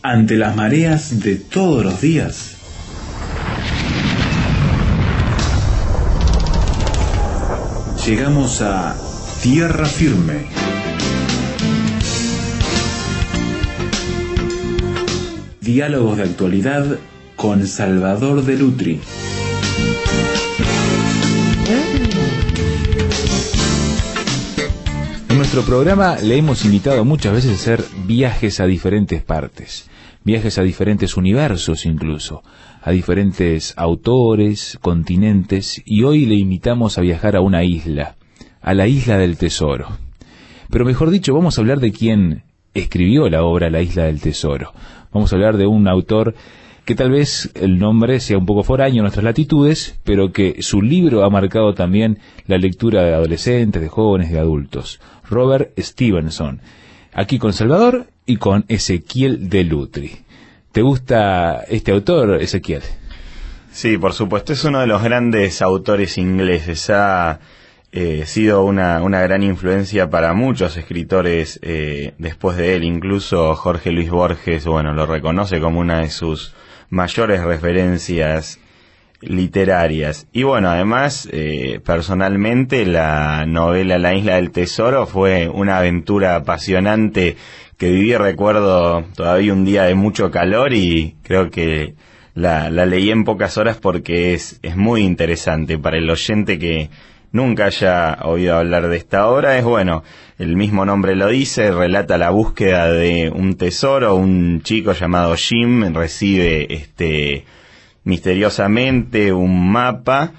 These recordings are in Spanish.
Ante las mareas de todos los días, llegamos a tierra firme. Diálogos de actualidad con Salvador de Lutri. En nuestro programa le hemos invitado muchas veces a hacer viajes a diferentes partes, viajes a diferentes universos incluso, a diferentes autores, continentes, y hoy le invitamos a viajar a una isla, a la Isla del Tesoro. Pero mejor dicho, vamos a hablar de quién escribió la obra La Isla del Tesoro. Vamos a hablar de un autor que tal vez el nombre sea un poco foráneo en nuestras latitudes, pero que su libro ha marcado también la lectura de adolescentes, de jóvenes, de adultos. Robert Stevenson, aquí con Salvador y con Ezequiel de Lutri. ¿Te gusta este autor, Ezequiel? Sí, por supuesto, es uno de los grandes autores ingleses. Ha sido una gran influencia para muchos escritores después de él. Incluso Jorge Luis Borges, bueno, lo reconoce como una de sus mayores referencias literarias. Y bueno, además, personalmente, la novela La Isla del Tesoro fue una aventura apasionante que viví. Recuerdo todavía un día de mucho calor y creo que la leí en pocas horas porque es muy interesante. Para el oyente que nunca haya oído hablar de esta obra, es bueno, el mismo nombre lo dice, relata la búsqueda de un tesoro. Un chico llamado Jim recibe misteriosamente un mapa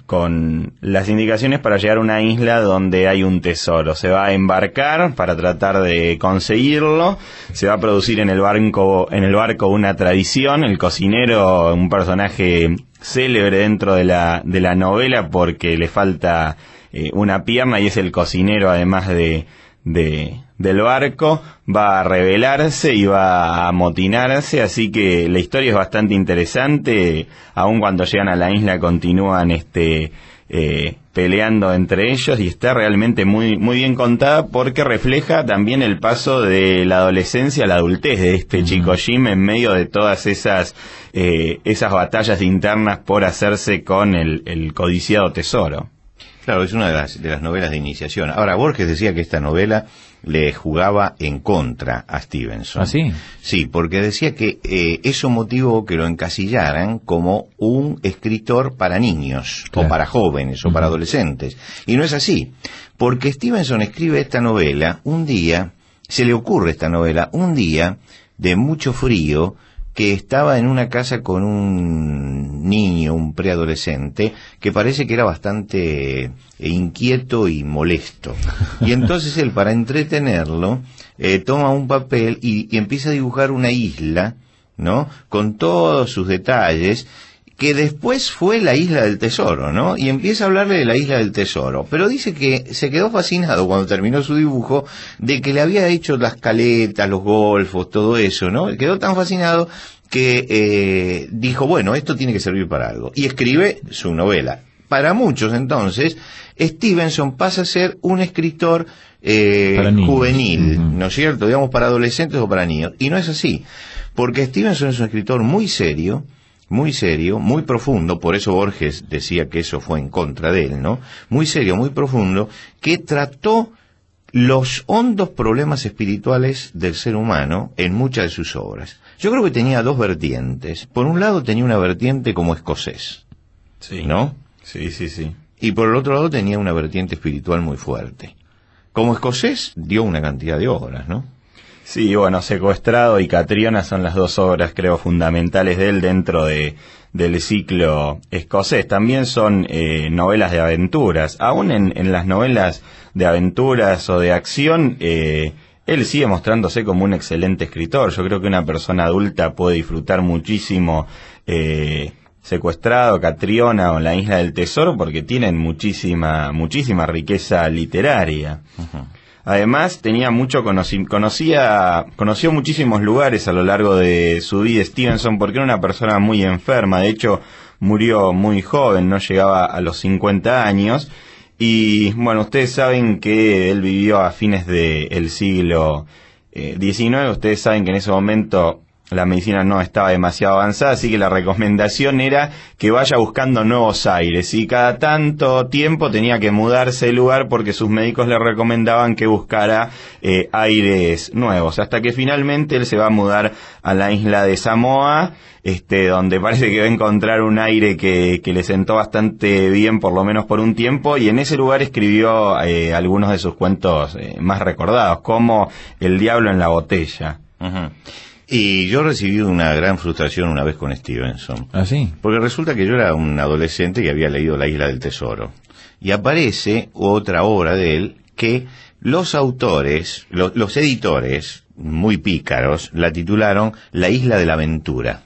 con las indicaciones para llegar a una isla donde hay un tesoro. Se va a embarcar para tratar de conseguirlo. Se va a producir en el barco una tradición. El cocinero, un personaje célebre dentro de la novela porque le falta una pierna y es el cocinero, además del barco, va a rebelarse y va a amotinarse, así que la historia es bastante interesante. Aun cuando llegan a la isla continúan peleando entre ellos y está realmente muy bien contada porque refleja también el paso de la adolescencia a la adultez de este chico Jim en medio de todas esas batallas internas por hacerse con el codiciado tesoro. Claro, es una de las novelas de iniciación. Ahora, Borges decía que esta novela le jugaba en contra a Stevenson. ¿Ah, sí? Sí, porque decía que eso motivó que lo encasillaran como un escritor para niños, claro, o para jóvenes, o para adolescentes. Y no es así, porque Stevenson escribe esta novela un día, se le ocurre esta novela un día de mucho frío, que estaba en una casa con un niño, un preadolescente, que parece que era bastante inquieto y molesto. Y entonces él, para entretenerlo, toma un papel y empieza a dibujar una isla, ¿no?, con todos sus detalles, que después fue la Isla del Tesoro, ¿no? Y empieza a hablarle de la Isla del Tesoro. Pero dice que se quedó fascinado cuando terminó su dibujo de que le había hecho las caletas, los golfos, todo eso, ¿no? Quedó tan fascinado que dijo, bueno, esto tiene que servir para algo. Y escribe su novela. Para muchos, entonces, Stevenson pasa a ser un escritor juvenil, ¿no es cierto? Digamos, para adolescentes o para niños. Y no es así, porque Stevenson es un escritor muy serio, muy profundo. Por eso Borges decía que eso fue en contra de él, ¿no? Muy serio, muy profundo, que trató los hondos problemas espirituales del ser humano en muchas de sus obras. Yo creo que tenía dos vertientes. Por un lado tenía una vertiente como escocés, sí, ¿no? Sí. Y por el otro lado tenía una vertiente espiritual muy fuerte. Como escocés dio una cantidad de obras, ¿no? Sí, bueno, Secuestrado y Catriona son las dos obras, creo, fundamentales de él dentro del ciclo escocés. También son novelas de aventuras. Aún en las novelas de aventuras o de acción, él sigue mostrándose como un excelente escritor. Yo creo que una persona adulta puede disfrutar muchísimo Secuestrado, Catriona o La Isla del Tesoro porque tienen muchísima riqueza literaria. Uh-huh. Además, tenía conoció muchísimos lugares a lo largo de su vida Stevenson porque era una persona muy enferma. De hecho, murió muy joven, no llegaba a los 50 años. Y bueno, ustedes saben que él vivió a fines del siglo XIX. Ustedes saben que en ese momento la medicina no estaba demasiado avanzada, así que la recomendación era que vaya buscando nuevos aires, y cada tanto tiempo tenía que mudarse de lugar porque sus médicos le recomendaban que buscara aires nuevos, hasta que finalmente él se va a mudar a la isla de Samoa, donde parece que va a encontrar un aire que le sentó bastante bien, por lo menos por un tiempo, y en ese lugar escribió algunos de sus cuentos más recordados, como El diablo en la botella. Uh-huh. Y yo recibí una gran frustración una vez con Stevenson. ¿Ah, sí? Porque resulta que yo era un adolescente que había leído La isla del tesoro. Y aparece otra obra de él que los autores, los editores, muy pícaros, la titularon La isla de la aventura.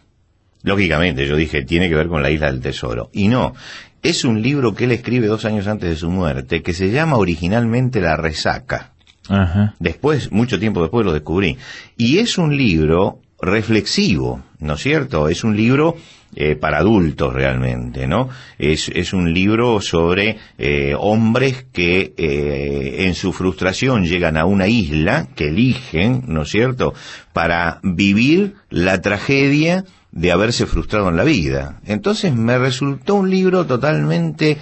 Lógicamente, yo dije, tiene que ver con La isla del tesoro. Y no, es un libro que él escribe 2 años antes de su muerte, que se llama originalmente La resaca. Ajá. Después, mucho tiempo después lo descubrí. Y es un libro reflexivo, ¿no es cierto? Es un libro para adultos realmente, ¿no? Es un libro sobre hombres que en su frustración llegan a una isla que eligen, ¿no es cierto?, para vivir la tragedia de haberse frustrado en la vida. Entonces me resultó un libro totalmente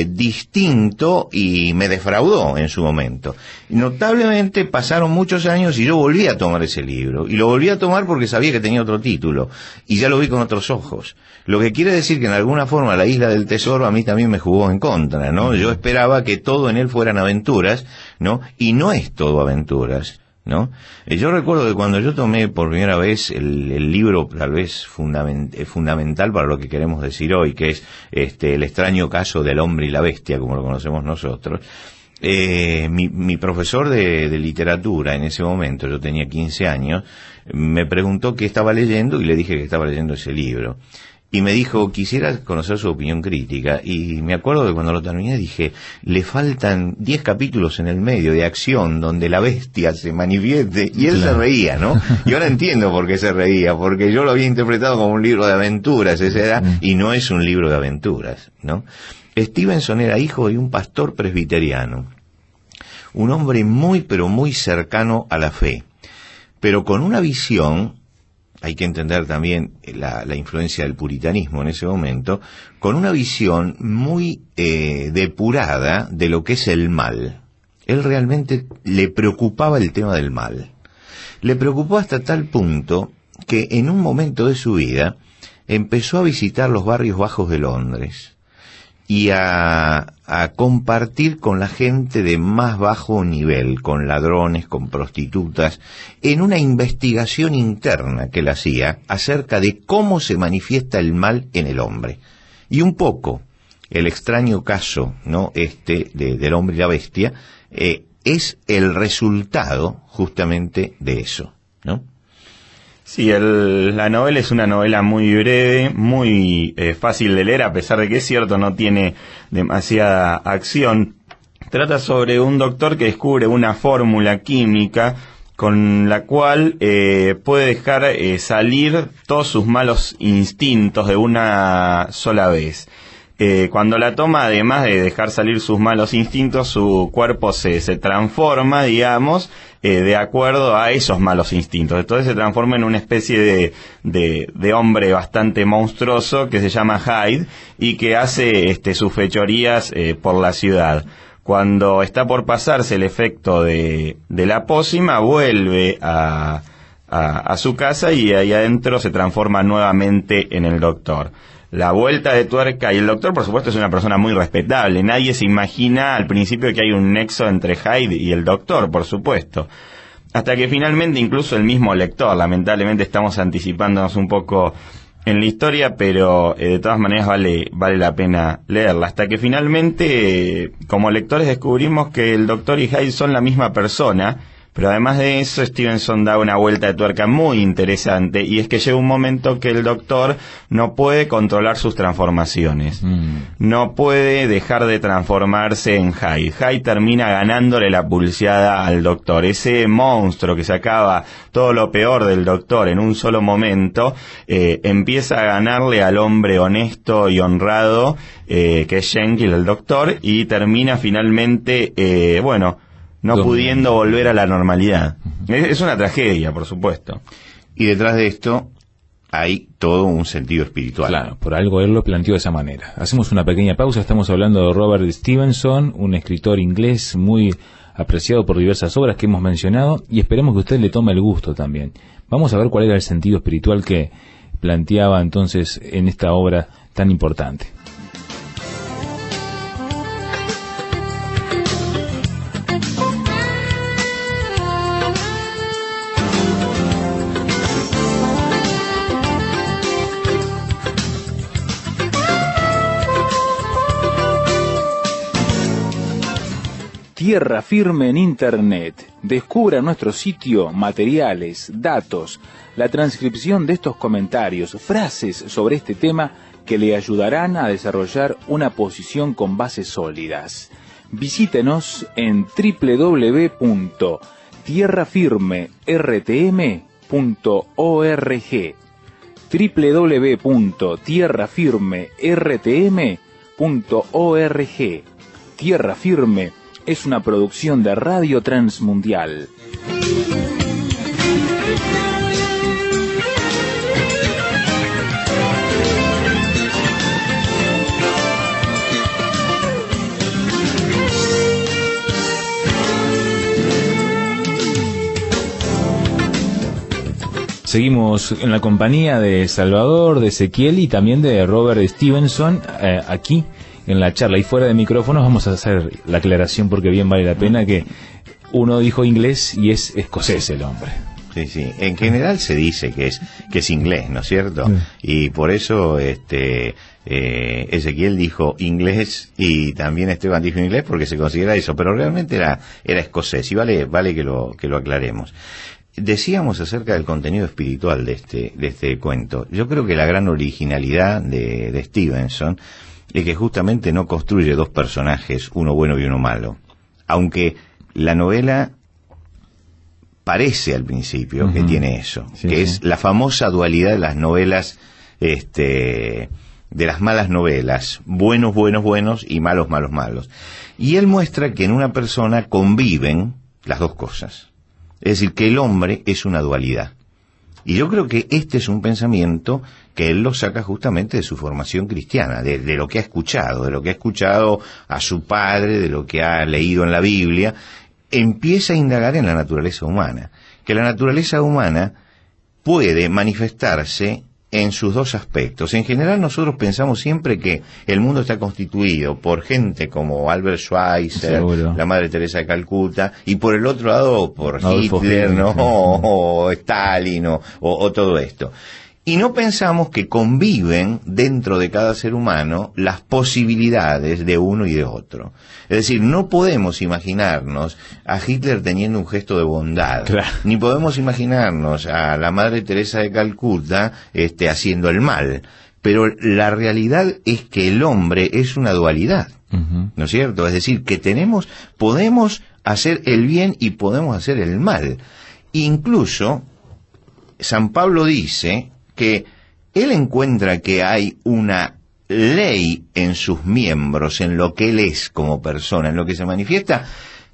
distinto y me defraudó en su momento. Notablemente pasaron muchos años y yo volví a tomar ese libro, y lo volví a tomar porque sabía que tenía otro título, y ya lo vi con otros ojos. Lo que quiere decir que en alguna forma La isla del tesoro a mí también me jugó en contra, ¿no? Yo esperaba que todo en él fueran aventuras, ¿no? Y no es todo aventuras, ¿no? Yo recuerdo que cuando yo tomé por primera vez el libro tal vez fundamental para lo que queremos decir hoy, que es El extraño caso del hombre y la bestia, como lo conocemos nosotros, mi profesor de literatura en ese momento, yo tenía 15 años, me preguntó qué estaba leyendo, y le dije que estaba leyendo ese libro. Y me dijo, quisiera conocer su opinión crítica. Y me acuerdo que cuando lo terminé dije, le faltan 10 capítulos en el medio de acción donde la bestia se manifieste. Y él se reía, ¿no? Y ahora entiendo por qué se reía, porque yo lo había interpretado como un libro de aventuras, y no es un libro de aventuras, ¿no? Stevenson era hijo de un pastor presbiteriano, un hombre muy pero muy cercano a la fe, pero con una visión. Hay que entender también la influencia del puritanismo en ese momento, con una visión muy depurada de lo que es el mal. Él realmente le preocupaba el tema del mal. Le preocupó hasta tal punto que en un momento de su vida empezó a visitar los barrios bajos de Londres y a compartir con la gente de más bajo nivel, con ladrones, con prostitutas, en una investigación interna que él hacía acerca de cómo se manifiesta el mal en el hombre. Y un poco el extraño caso, ¿no?, del hombre y la bestia, es el resultado justamente de eso, ¿no? Sí, la novela es una novela muy breve, muy fácil de leer, a pesar de que es cierto, no tiene demasiada acción. Trata sobre un doctor que descubre una fórmula química con la cual puede dejar salir todos sus malos instintos de una sola vez. Cuando la toma, además de dejar salir sus malos instintos, su cuerpo se transforma, digamos, de acuerdo a esos malos instintos. Entonces se transforma en una especie de hombre bastante monstruoso que se llama Hyde y que hace sus fechorías por la ciudad. Cuando está por pasarse el efecto de la pócima, vuelve a su casa y ahí adentro se transforma nuevamente en el doctor. La vuelta de tuerca, y el doctor por supuesto es una persona muy respetable, nadie se imagina al principio que hay un nexo entre Hyde y el doctor, por supuesto, hasta que finalmente incluso el mismo lector, lamentablemente estamos anticipándonos un poco en la historia, pero de todas maneras vale la pena leerla, hasta que finalmente como lectores descubrimos que el doctor y Hyde son la misma persona. Pero además de eso, Stevenson da una vuelta de tuerca muy interesante, y es que llega un momento que el doctor no puede controlar sus transformaciones. No puede dejar de transformarse en Hyde. Hyde termina ganándole la pulseada al doctor. Ese monstruo que sacaba todo lo peor del doctor en un solo momento, empieza a ganarle al hombre honesto y honrado, que es Jenkins, el doctor, y termina finalmente, no pudiendo volver a la normalidad. Es una tragedia, por supuesto. y detrás de esto hay todo un sentido espiritual. Claro, por algo él lo planteó de esa manera. Hacemos una pequeña pausa, estamos hablando de Robert Stevenson, un escritor inglés muy apreciado por diversas obras que hemos mencionado, y esperemos que usted le tome el gusto también. Vamos a ver cuál era el sentido espiritual que planteaba entonces en esta obra tan importante. Tierra Firme en Internet. Descubra nuestro sitio, materiales, datos, la transcripción de estos comentarios, frases sobre este tema que le ayudarán a desarrollar una posición con bases sólidas. Visítenos en www.tierrafirmertm.org www.tierrafirmertm.org. Tierra Firme es una producción de Radio Transmundial. Seguimos en la compañía de Salvador, de Ezequiel y también de Robert Stevenson, aquí en la charla, y fuera de micrófonos vamos a hacer la aclaración porque bien vale la pena que uno dijo inglés y es escocés el hombre. Sí, sí. En general se dice que es inglés, ¿no es cierto? Sí. Y por eso Ezequiel dijo inglés y también Esteban dijo inglés porque se considera eso, pero realmente era escocés y vale que lo aclaremos. Decíamos acerca del contenido espiritual de este cuento. Yo creo que la gran originalidad de Stevenson es que justamente no construye dos personajes, uno bueno y uno malo. Aunque la novela parece al principio que tiene eso, sí, que es la famosa dualidad de las novelas, de las malas novelas, buenos, buenos, buenos y malos, malos, malos. Y él muestra que en una persona conviven las dos cosas. Es decir, que el hombre es una dualidad. Y yo creo que este es un pensamiento que él lo saca justamente de su formación cristiana, de lo que ha escuchado a su padre, de lo que ha leído en la Biblia. Empieza a indagar en la naturaleza humana, que la naturaleza humana puede manifestarse en sus dos aspectos. En general nosotros pensamos siempre que el mundo está constituido por gente como Albert Schweitzer, seguro, la Madre Teresa de Calcuta, y por el otro lado por Hitler, ¿no? O Stalin, o todo esto. Y no pensamos que conviven dentro de cada ser humano las posibilidades de uno y de otro. Es decir, no podemos imaginarnos a Hitler teniendo un gesto de bondad, claro, ni podemos imaginarnos a la Madre Teresa de Calcuta haciendo el mal. Pero la realidad es que el hombre es una dualidad, ¿no es cierto? Es decir, que podemos hacer el bien y podemos hacer el mal. Incluso San Pablo dice que él encuentra que hay una ley en sus miembros, en lo que él es como persona, en lo que se manifiesta,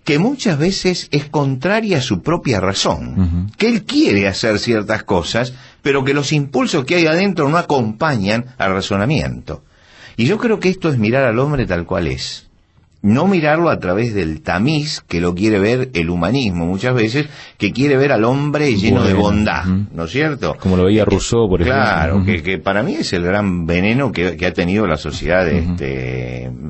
que muchas veces es contraria a su propia razón, que él quiere hacer ciertas cosas, pero que los impulsos que hay adentro no acompañan al razonamiento. Y yo creo que esto es mirar al hombre tal cual es. No mirarlo a través del tamiz que lo quiere ver el humanismo muchas veces, que quiere ver al hombre lleno de bondad, ¿no es cierto? Como lo veía Rousseau, por ejemplo. Claro, que para mí es el gran veneno que ha tenido la sociedad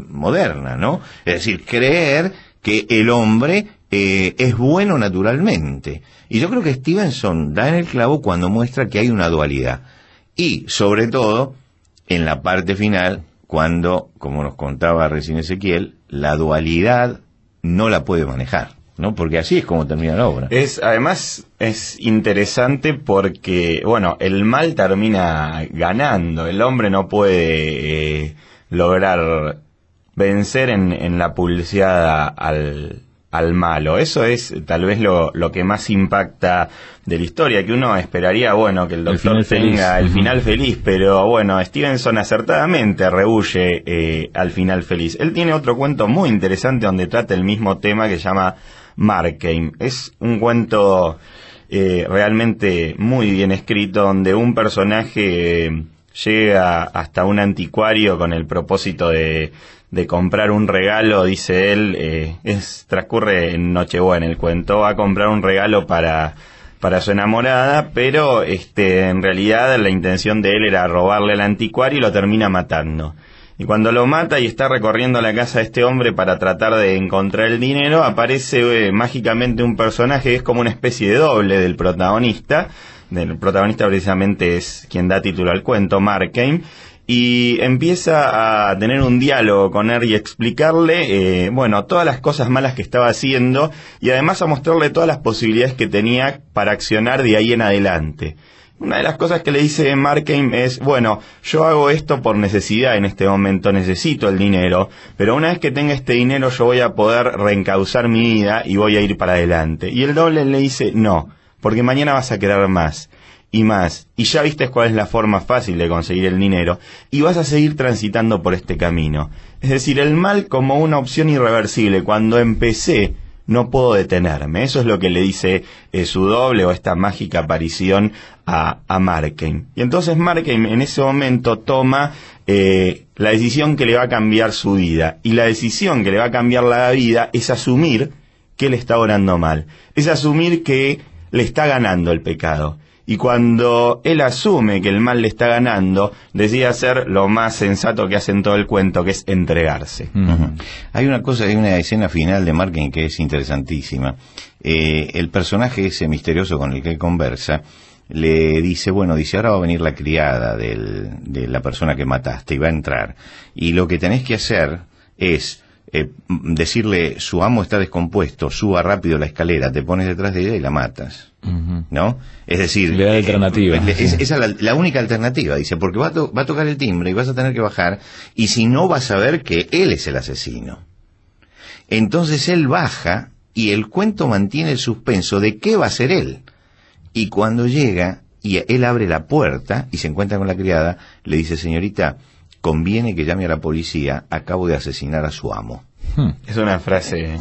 moderna, ¿no? Es decir, creer que el hombre es bueno naturalmente. Y yo creo que Stevenson da en el clavo cuando muestra que hay una dualidad. Y, sobre todo, en la parte final, cuando, como nos contaba recién Ezequiel, la dualidad no la puede manejar, ¿no? Porque así es como termina la obra. Además es interesante porque, bueno, el mal termina ganando. El hombre no puede lograr vencer en la pulseada al malo. Eso es tal vez lo que más impacta de la historia, que uno esperaría, bueno, que el doctor tenga el final feliz, pero bueno, Stevenson acertadamente rehúye al final feliz. Él tiene otro cuento muy interesante donde trata el mismo tema que se llama Markheim. Es un cuento realmente muy bien escrito, donde un personaje llega hasta un anticuario con el propósito de comprar un regalo, dice él, transcurre en Nochebuena el cuento, va a comprar un regalo para su enamorada, pero en realidad la intención de él era robarle al anticuario y lo termina matando. Y cuando lo mata y está recorriendo la casa de este hombre para tratar de encontrar el dinero, aparece mágicamente un personaje que es como una especie de doble del protagonista. El protagonista precisamente es quien da título al cuento, Markheim, y empieza a tener un diálogo con él y explicarle, todas las cosas malas que estaba haciendo, y además a mostrarle todas las posibilidades que tenía para accionar de ahí en adelante. Una de las cosas que le dice Markheim es, yo hago esto por necesidad en este momento, necesito el dinero, pero una vez que tenga este dinero yo voy a poder reencauzar mi vida y voy a ir para adelante. Y el doble le dice, no, porque mañana vas a querer más y más, y ya viste cuál es la forma fácil de conseguir el dinero, y vas a seguir transitando por este camino. Es decir, el mal como una opción irreversible. Cuando empecé, no puedo detenerme. Eso es lo que le dice su doble, o esta mágica aparición a Markheim. Y entonces Markheim en ese momento toma la decisión que le va a cambiar su vida. Y la decisión que le va a cambiar la vida es asumir que él está orando mal. Es asumir que le está ganando el pecado. Y cuando él asume que el mal le está ganando, decide hacer lo más sensato que hace en todo el cuento, que es entregarse. Uh-huh. Hay una escena final de Markheim que es interesantísima. El personaje ese misterioso con el que él conversa le dice, ahora va a venir la criada de la persona que mataste y va a entrar. Y lo que tenés que hacer es decirle, su amo está descompuesto, suba rápido la escalera, te pones detrás de ella y la matas. Uh-huh. ¿No? Es decir, le da alternativa. Esa es la única alternativa, dice, porque va a tocar el timbre y vas a tener que bajar, y si no vas a ver que él es el asesino. Entonces él baja y el cuento mantiene el suspenso de qué va a ser él. Y cuando llega y él abre la puerta y se encuentra con la criada, le dice, señorita, conviene que llame a la policía, acabo de asesinar a su amo. Es una frase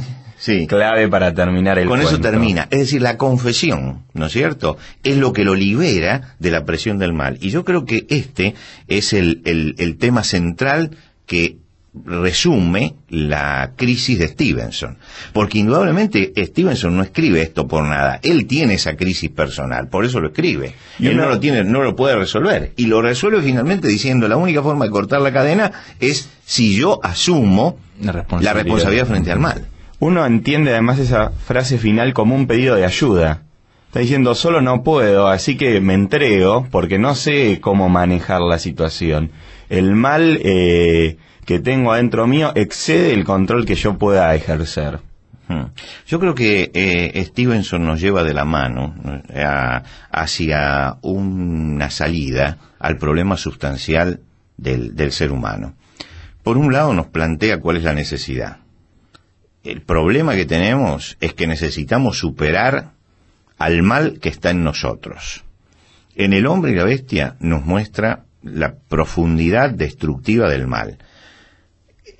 clave para terminar el cuento. Con eso termina. Es decir, la confesión, ¿no es cierto?, es lo que lo libera de la presión del mal. Y yo creo que este es el tema central que resume la crisis de Stevenson, porque indudablemente Stevenson no escribe esto por nada, él tiene esa crisis personal, por eso lo escribe, y él no lo puede resolver, y lo resuelve finalmente diciendo, la única forma de cortar la cadena es si yo asumo la responsabilidad frente al mal. Uno entiende además esa frase final como un pedido de ayuda. Está diciendo, solo no puedo, así que me entrego, porque no sé cómo manejar la situación. El mal que tengo adentro mío excede el control que yo pueda ejercer. Yo creo que Stevenson nos lleva de la mano hacia una salida al problema sustancial del ser humano. Por un lado nos plantea cuál es la necesidad. El problema que tenemos es que necesitamos superar al mal que está en nosotros. En El hombre y la bestia nos muestra la profundidad destructiva del mal.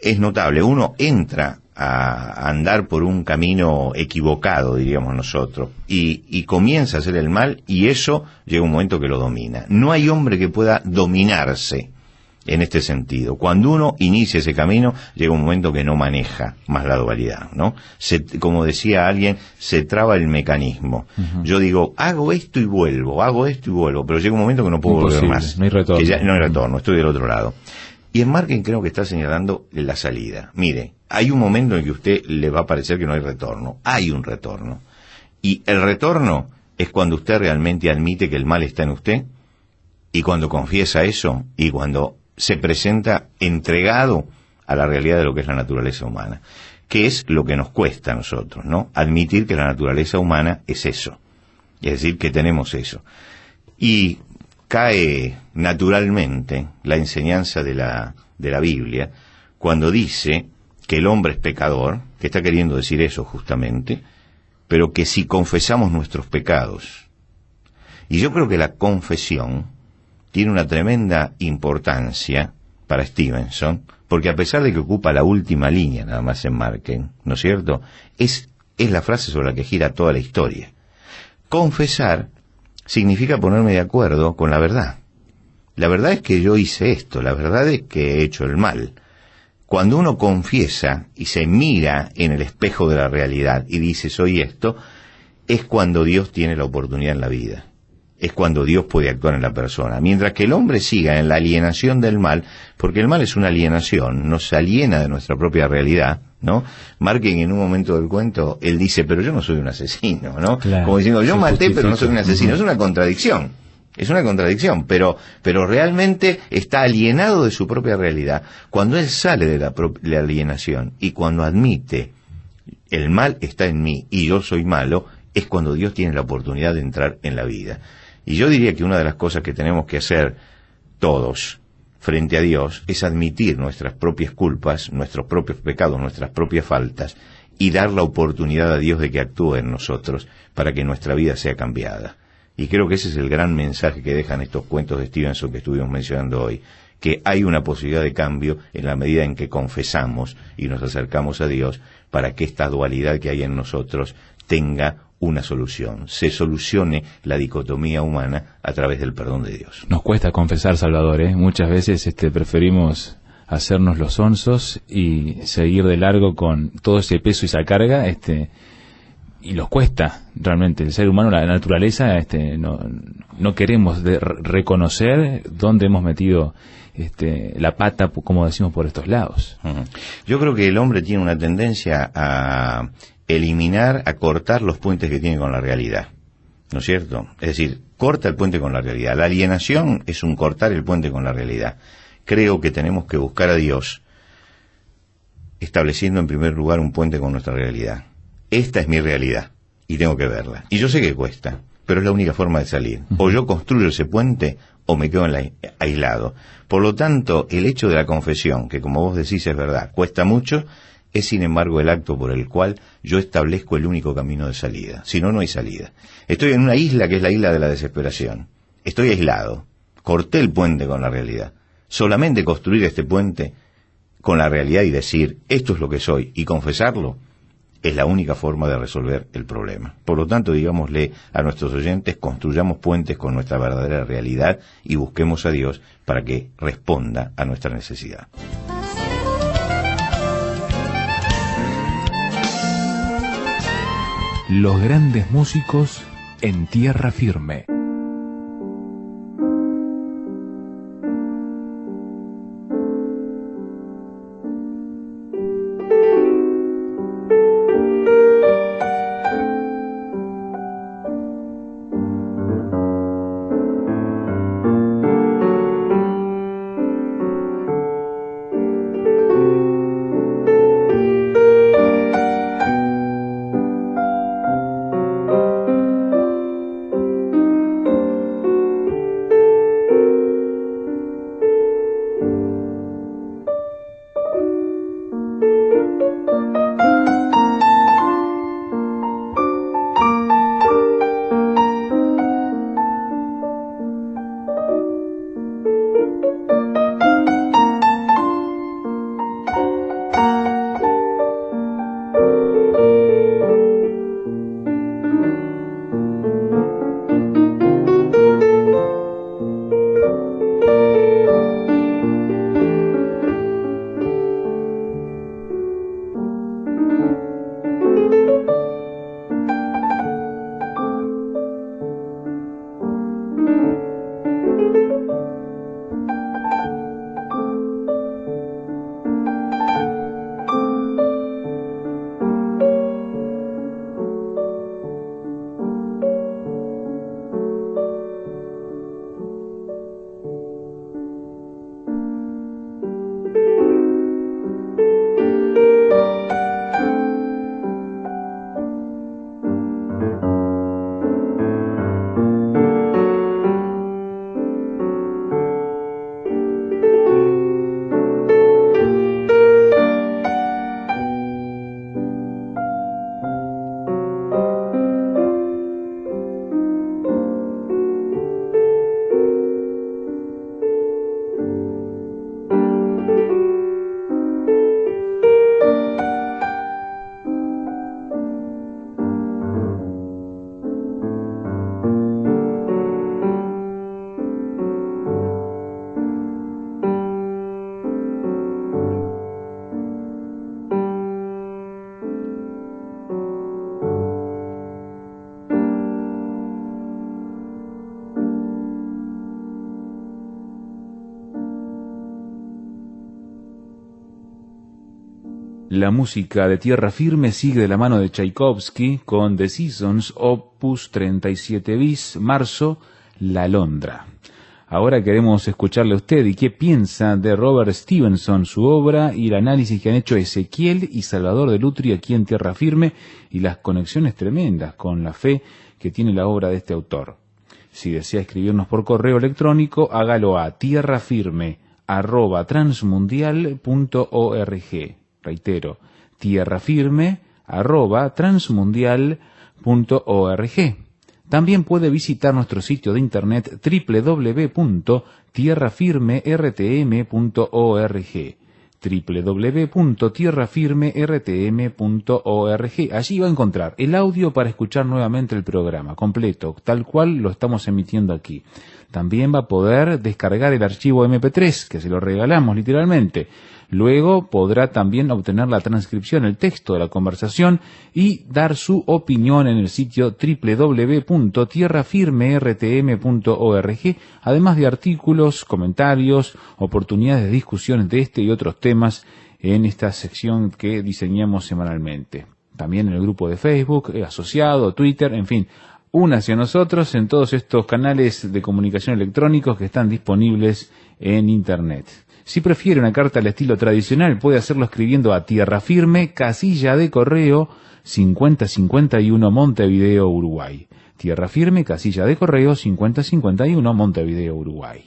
Es notable, uno entra a andar por un camino equivocado, diríamos nosotros, y comienza a hacer el mal, y eso llega un momento que lo domina. No hay hombre que pueda dominarse en este sentido. Cuando uno inicia ese camino, llega un momento que no maneja más la dualidad, ¿no? Como decía alguien, se traba el mecanismo. Uh-huh. Yo digo, hago esto y vuelvo, pero llega un momento que no puedo volver más. No hay retorno. No hay retorno, estoy del otro lado. Y en Markheim creo que está señalando la salida. Mire, hay un momento en que a usted le va a parecer que no hay retorno. Hay un retorno. Y el retorno es cuando usted realmente admite que el mal está en usted, y cuando confiesa eso, y cuando se presenta entregado a la realidad de lo que es la naturaleza humana, que es lo que nos cuesta a nosotros, ¿no? Admitir que la naturaleza humana es eso, es decir, que tenemos eso. Y cae naturalmente la enseñanza de la Biblia cuando dice que el hombre es pecador, que está queriendo decir eso justamente, pero que si confesamos nuestros pecados, y yo creo que la confesión tiene una tremenda importancia para Stevenson, porque a pesar de que ocupa la última línea nada más en Markheim, ¿no es cierto?, es la frase sobre la que gira toda la historia. confesar significa ponerme de acuerdo con la verdad. La verdad es que yo hice esto, la verdad es que he hecho el mal. Cuando uno confiesa y se mira en el espejo de la realidad y dice soy esto, es cuando Dios tiene la oportunidad en la vida. Es cuando Dios puede actuar en la persona. Mientras que el hombre siga en la alienación del mal, porque el mal es una alienación, nos aliena de nuestra propia realidad, ¿no? Marken en un momento del cuento, él dice, pero yo no soy un asesino, ¿no? Claro, como diciendo, yo maté, justifica. pero no soy un asesino. Es una contradicción. Es una contradicción, pero realmente está alienado de su propia realidad. Cuando él sale de la alienación y cuando admite el mal está en mí y yo soy malo, es cuando Dios tiene la oportunidad de entrar en la vida. Y yo diría que una de las cosas que tenemos que hacer todos frente a Dios es admitir nuestras propias culpas, nuestros propios pecados, nuestras propias faltas y dar la oportunidad a Dios de que actúe en nosotros para que nuestra vida sea cambiada. Y creo que ese es el gran mensaje que dejan estos cuentos de Stevenson que estuvimos mencionando hoy, que hay una posibilidad de cambio en la medida en que confesamos y nos acercamos a Dios para que esta dualidad que hay en nosotros tenga una solución, se solucione la dicotomía humana a través del perdón de Dios. Nos cuesta confesar, Salvador, ¿eh? Muchas veces preferimos hacernos los onzos y seguir de largo con todo ese peso y esa carga, y nos cuesta realmente. El ser humano, la naturaleza, no queremos reconocer dónde hemos metido la pata, como decimos, por estos lados. Yo creo que el hombre tiene una tendencia a eliminar, a cortar los puentes que tiene con la realidad, ¿no es cierto? Es decir, corta el puente con la realidad. La alienación es un cortar el puente con la realidad. Creo que tenemos que buscar a Dios estableciendo en primer lugar un puente con nuestra realidad. Esta es mi realidad y tengo que verla. Y yo sé que cuesta, pero es la única forma de salir. O yo construyo ese puente o me quedo aislado. Por lo tanto, el hecho de la confesión, que como vos decís es verdad, cuesta mucho, es sin embargo el acto por el cual yo establezco el único camino de salida. Si no, no hay salida. Estoy en una isla que es la isla de la desesperación. Estoy aislado. Corté el puente con la realidad. Solamente construir este puente con la realidad y decir, esto es lo que soy, y confesarlo, es la única forma de resolver el problema. Por lo tanto, digámosle a nuestros oyentes, construyamos puentes con nuestra verdadera realidad y busquemos a Dios para que responda a nuestra necesidad. Los grandes músicos en tierra firme. La música de Tierra Firme sigue de la mano de Tchaikovsky con The Seasons, opus 37 bis, marzo, La Alondra. Ahora queremos escucharle a usted y qué piensa de Robert Stevenson, su obra y el análisis que han hecho Ezequiel y Salvador de Lutri aquí en Tierra Firme y las conexiones tremendas con la fe que tiene la obra de este autor. Si desea escribirnos por correo electrónico, hágalo a tierrafirme@transmundial.org. Reitero, tierrafirme@transmundial.org. También puede visitar nuestro sitio de internet www.tierrafirmertm.org. www.tierrafirmertm.org. Allí va a encontrar el audio para escuchar nuevamente el programa completo, tal cual lo estamos emitiendo aquí. También va a poder descargar el archivo MP3, que se lo regalamos literalmente. Luego podrá también obtener la transcripción, el texto de la conversación y dar su opinión en el sitio www.tierrafirmertm.org, además de artículos, comentarios, oportunidades de discusión de este y otros temas en esta sección que diseñamos semanalmente. También en el grupo de Facebook, asociado, Twitter, en fin, únase a nosotros en todos estos canales de comunicación electrónicos que están disponibles en Internet. Si prefiere una carta al estilo tradicional, puede hacerlo escribiendo a Tierra Firme, casilla de correo 5051 Montevideo, Uruguay. Tierra Firme, casilla de correo 5051 Montevideo, Uruguay.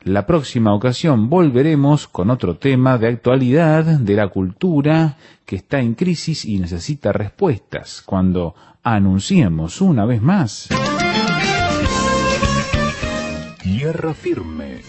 La próxima ocasión volveremos con otro tema de actualidad, de la cultura, que está en crisis y necesita respuestas, cuando anunciemos una vez más. Tierra Firme.